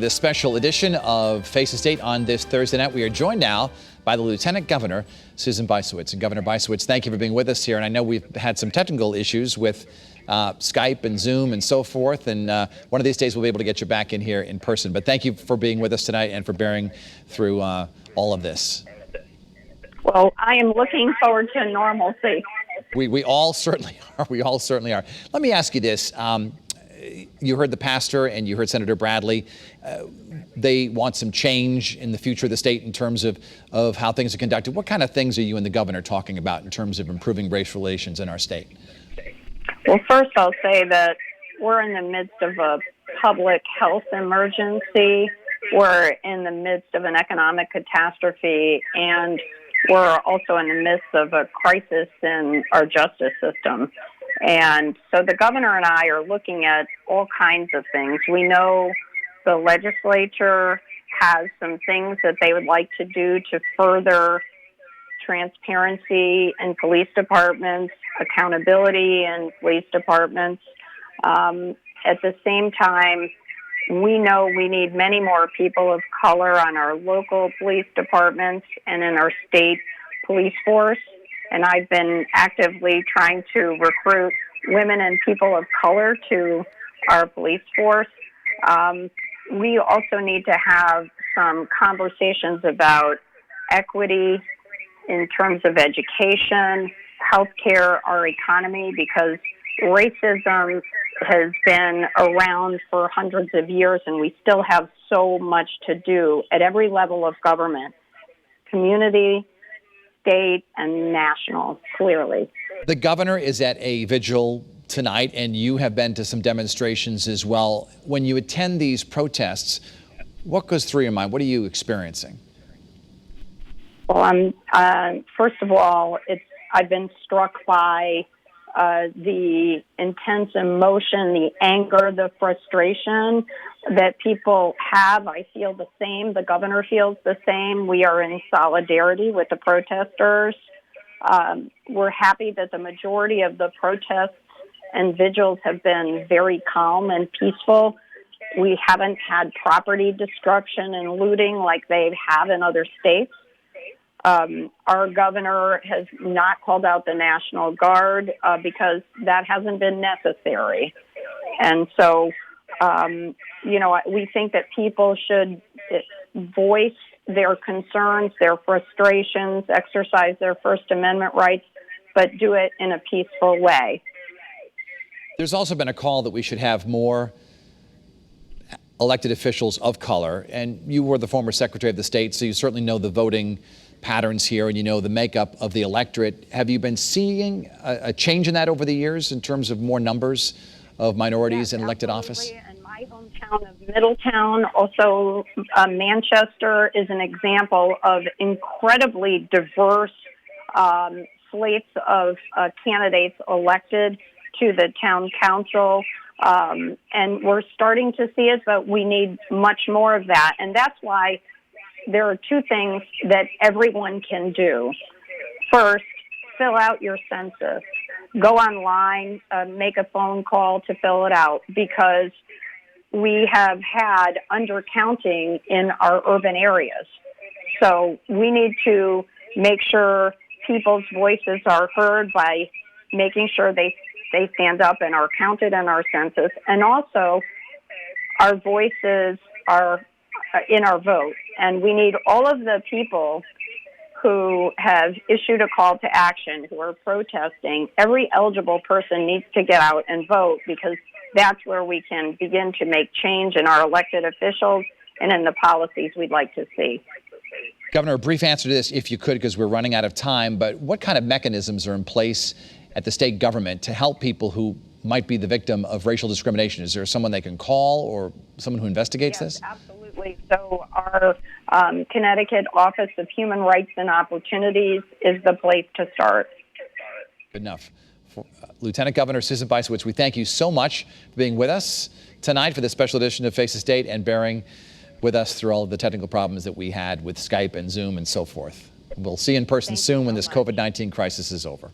This special edition of Face the State on this Thursday night. We are joined now by the Lieutenant Governor, Susan Bysiewicz. And Governor Bysiewicz, thank you for being with us here. And I know we've had some technical issues with Skype and Zoom and so forth. And one of these days we'll be able to get you back in here in person. But thank you for being with us tonight and for bearing through all of this. Well, I am looking forward to normalcy. We all certainly are. We all certainly are. Let me ask you this. You heard the pastor and you heard Senator Bradley. They want some change in the future of the state in terms of how things are conducted. What kind of things are you and the governor talking about in terms of improving race relations in our state? Well, first I'll say that we're in the midst of a public health emergency. We're in the midst of an economic catastrophe, and we're also in the midst of a crisis in our justice system. And so the governor and I are looking at all kinds of things. We know the legislature has some things that they would like to do to further transparency in police departments, accountability in police departments. At the same time, we know we need many more people of color on our local police departments and in our state police force. And I've been actively trying to recruit women and people of color to our police force. We also need to have some conversations about equity in terms of education, healthcare, our economy, because racism has been around for hundreds of years, and we still have so much to do at every level of government, community, state, and national, clearly. The governor is at a vigil tonight, and you have been to some demonstrations as well. When you attend these protests, what goes through your mind? What are you experiencing? Well, first of all, I've been struck by the intense emotion, the anger, the frustration that people have. I feel the same. The governor feels the same. We are in solidarity with the protesters. We're happy that the majority of the protests and vigils have been very calm and peaceful. We haven't had property destruction and looting like they have in other states. Our governor has not called out the National Guard because that hasn't been necessary. And so, we think that people should voice their concerns, their frustrations, exercise their First Amendment rights, but do it in a peaceful way. There's also been a call that we should have more elected officials of color, and you were the former Secretary of the State, so you certainly know the voting patterns here and you know the makeup of the electorate. Have you been seeing a change in that over the years in terms of more numbers of minorities in elected office? In my hometown of Middletown, also Manchester is an example of incredibly diverse slates of candidates elected to the town council. And we're starting to see it, but we need much more of that. And that's why there are two things that everyone can do. First, fill out your census. Go online, make a phone call to fill it out, because we have had undercounting in our urban areas. So we need to make sure people's voices are heard by making sure they stand up and are counted in our census. And also, our voices are in our vote. And we need all of the people who have issued a call to action, who are protesting. Every eligible person needs to get out and vote, because that's where we can begin to make change in our elected officials and in the policies we'd like to see. Governor, a brief answer to this, if you could, because we're running out of time, but what kind of mechanisms are in place at the state government to help people who might be the victim of racial discrimination? Is there someone they can call or someone who investigates this? Absolutely. So our Connecticut Office of Human Rights and Opportunities is the place to start. Good enough. Lieutenant Governor Susan Bysiewicz, we thank you so much for being with us tonight for this special edition of Face the State and bearing with us through all of the technical problems that we had with Skype and Zoom and so forth. We'll see you in person soon when this COVID-19 crisis is over.